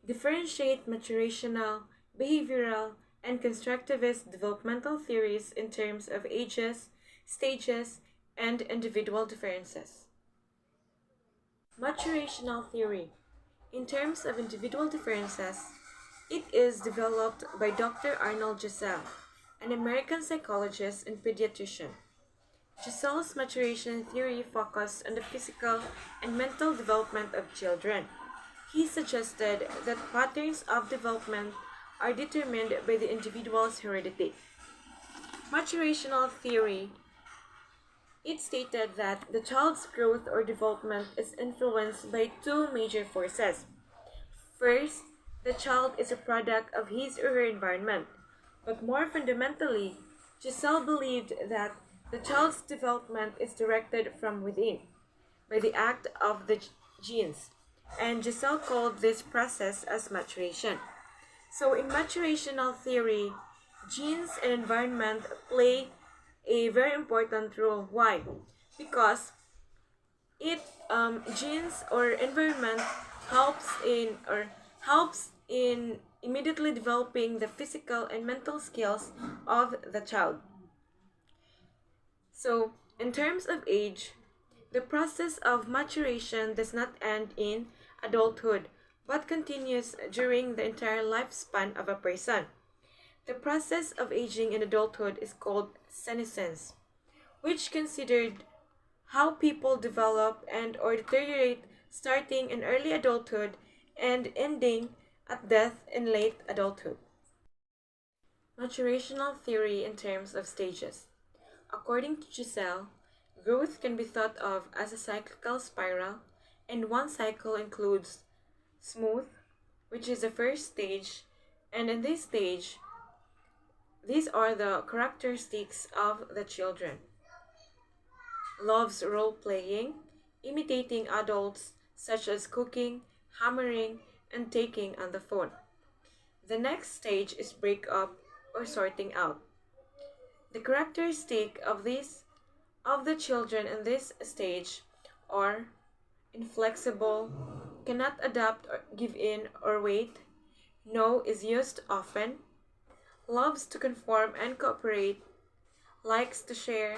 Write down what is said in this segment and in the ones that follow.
differentiate maturational, behavioral, and constructivist developmental theories in terms of ages, stages, and individual differences. Maturational theory. In terms of individual differences, it is developed by Dr. Arnold Giselle, an American psychologist and pediatrician. Giselle's maturation theory focused on the physical and mental development of children. He suggested that patterns of development are determined by the individual's heredity. Maturational theory, it stated that the child's growth or development is influenced by two major forces. First, the child is a product of his or her environment, but more fundamentally, Giselle believed that the child's development is directed from within, by the act of the genes, and Giselle called this process as maturation. So in maturational theory, genes and environment play a very important role. Why? Because it genes or environment helps in immediately developing the physical and mental skills of the child. So, in terms of age, the process of maturation does not end in adulthood, but continues during the entire lifespan of a person. The process of aging in adulthood is called senescence, which considered how people develop and or deteriorate starting in early adulthood and ending at death in late adulthood. Maturational theory in terms of stages. According to Giselle, growth can be thought of as a cyclical spiral, and one cycle includes smooth, which is the first stage, and in this stage, these are the characteristics of the children. Loves role-playing, imitating adults such as cooking, hammering, and taking on the phone. The next stage is breakup or sorting out. The characteristic of the children in this stage are inflexible, cannot adapt or give in or wait, no is used often, loves to conform and cooperate, likes to share,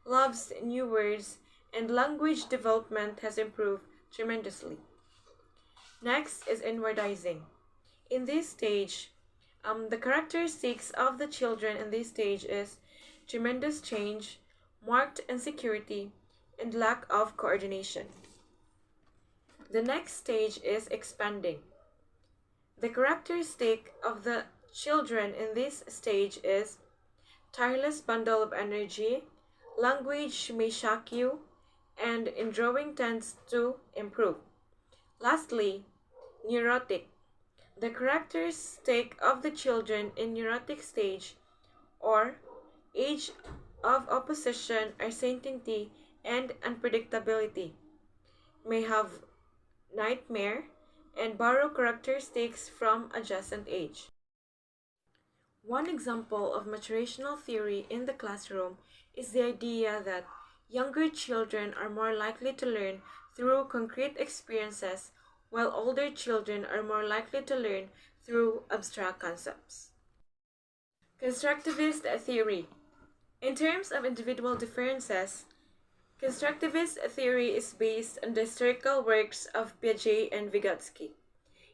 loves new words, and language development has improved tremendously. Next is inwardizing. In this stage, the characteristics of the children in this stage is tremendous change, marked insecurity, and lack of coordination. The next stage is expanding. The characteristic of the children in this stage is tireless bundle of energy, language may shock you, and in drawing tends to improve. Lastly, neurotic. The characteristic of the children in neurotic stage or age of opposition, uncertainty, and unpredictability, may have nightmare and borrow characteristics from adjacent age. One example of maturational theory in the classroom is the idea that younger children are more likely to learn through concrete experiences, while older children are more likely to learn through abstract concepts. Constructivist theory. In terms of individual differences, constructivist theory is based on the historical works of Piaget and Vygotsky.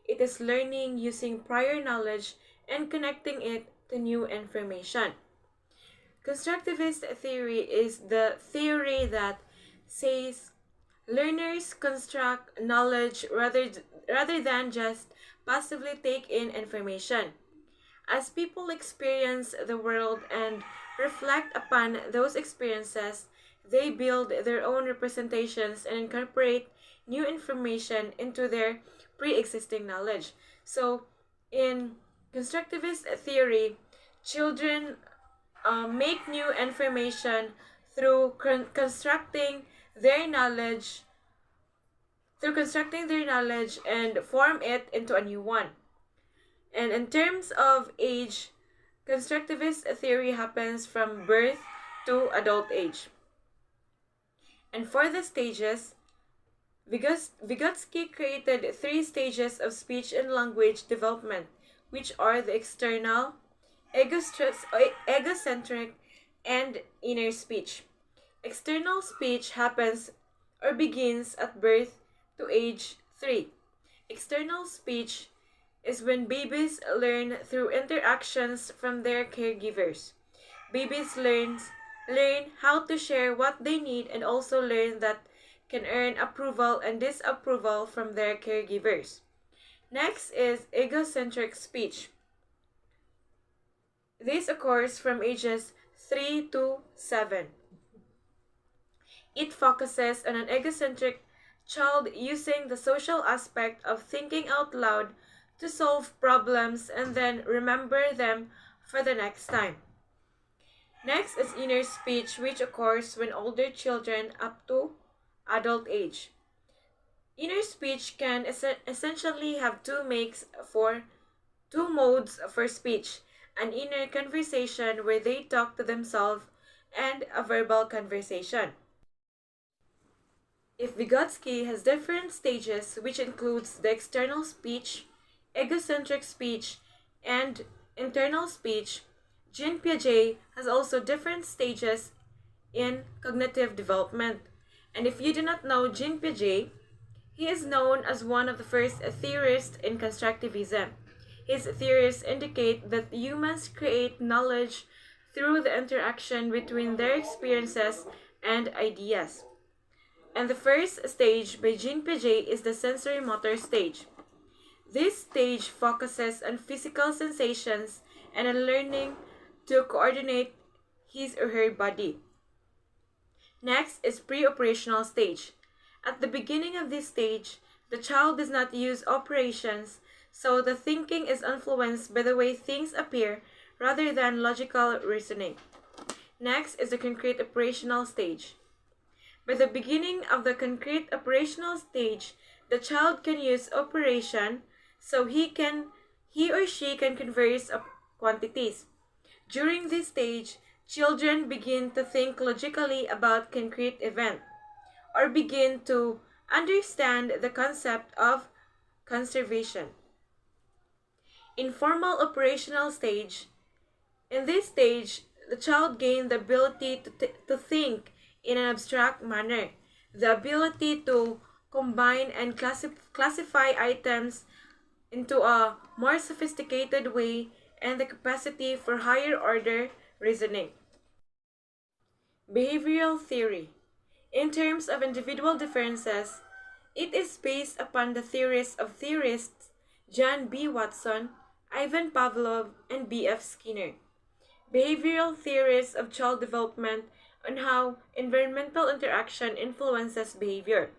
It is learning using prior knowledge and connecting it to new information. Constructivist theory is the theory that says learners construct knowledge rather than just passively take in information. As people experience the world and reflect upon those experiences, they build their own representations and incorporate new information into their pre-existing knowledge. So, in constructivist theory, children make new information through constructing their knowledge and form it into a new one. And in terms of age, constructivist theory happens from birth to adult age. And for the stages, Vygotsky created three stages of speech and language development, which are the external, egocentric, and inner speech. External speech happens or begins at birth to age 3. External speech is when babies learn through interactions from their caregivers. Babies learn how to share what they need and also learn that can earn approval and disapproval from their caregivers. Next is egocentric speech. This occurs from ages 3 to 7. It focuses on an egocentric child using the social aspect of thinking out loud to solve problems and then remember them for the next time. Next is inner speech, which occurs when older children up to adult age. Inner speech can essentially have two modes for speech: an inner conversation where they talk to themselves and a verbal conversation. If Vygotsky has different stages, which includes the external speech, egocentric speech, and internal speech, Jean Piaget has also different stages in cognitive development. And if you do not know Jean Piaget, he is known as one of the first theorists in Constructivism. His theories indicate that humans create knowledge through the interaction between their experiences and ideas. And the first stage by Jean Piaget is the sensory motor stage. This stage focuses on physical sensations and on learning to coordinate his or her body. Next is pre-operational stage. At the beginning of this stage, the child does not use operations, so the thinking is influenced by the way things appear rather than logical reasoning. Next is the concrete operational stage. By the beginning of the concrete operational stage, the child can use operation, so he or she can converse quantities. During this stage, children begin to think logically about concrete event, or begin to understand the concept of conservation. Informal operational stage. In this stage, the child gains the ability to think in an abstract manner, the ability to combine and classify items into a more sophisticated way, and the capacity for higher order reasoning. Behavioral theory. In terms of individual differences, it is based upon the theories of theorists John B. Watson, Ivan Pavlov, and B.F. Skinner. Behavioral theories of child development on how environmental interaction influences behavior.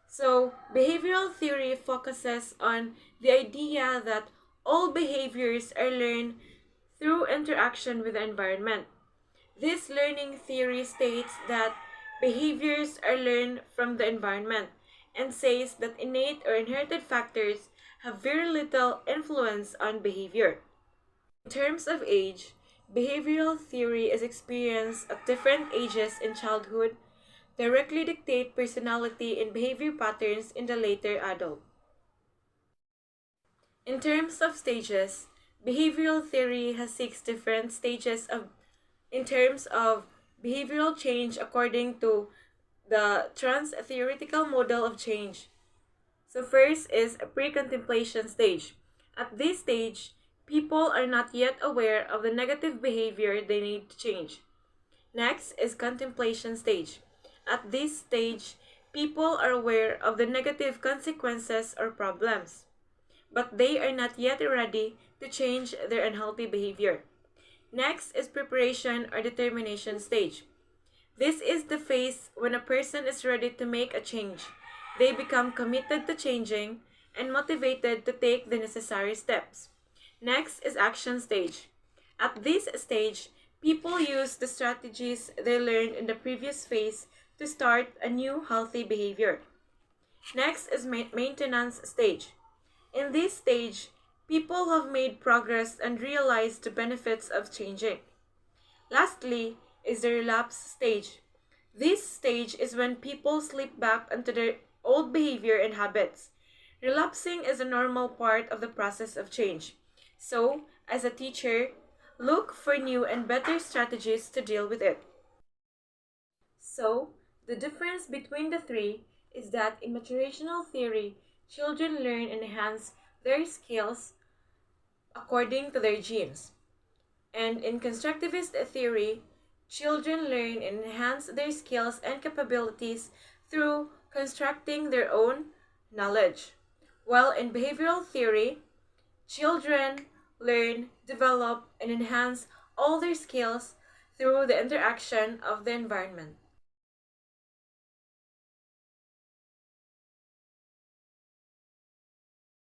So, behavioral theory focuses on the idea that all behaviors are learned through interaction with the environment. This learning theory states that behaviors are learned from the environment and says that innate or inherited factors have very little influence on behavior. In terms of age, behavioral theory is experienced at different ages in childhood, directly dictate personality and behavior patterns in the later adult. In terms of stages, behavioral theory has 6 different stages in terms of behavioral change according to the trans-theoretical model of change. So first is a pre-contemplation stage. At this stage, people are not yet aware of the negative behavior they need to change. Next is contemplation stage. At this stage, people are aware of the negative consequences or problems, but they are not yet ready to change their unhealthy behavior. Next is preparation or determination stage. This is the phase when a person is ready to make a change. They become committed to changing and motivated to take the necessary steps. Next is action stage. At this stage, people use the strategies they learned in the previous phase to start a new healthy behavior. Next is maintenance stage. In this stage, people have made progress and realized the benefits of changing. Lastly is the relapse stage. This stage is when people slip back into their old behavior and habits. Relapsing is a normal part of the process of change. So, as a teacher, look for new and better strategies to deal with it. So, the difference between the three is that in maturational theory, children learn and enhance their skills according to their genes. And in constructivist theory, children learn and enhance their skills and capabilities through constructing their own knowledge. While in behavioral theory, children learn, develop, and enhance all their skills through the interaction of the environment.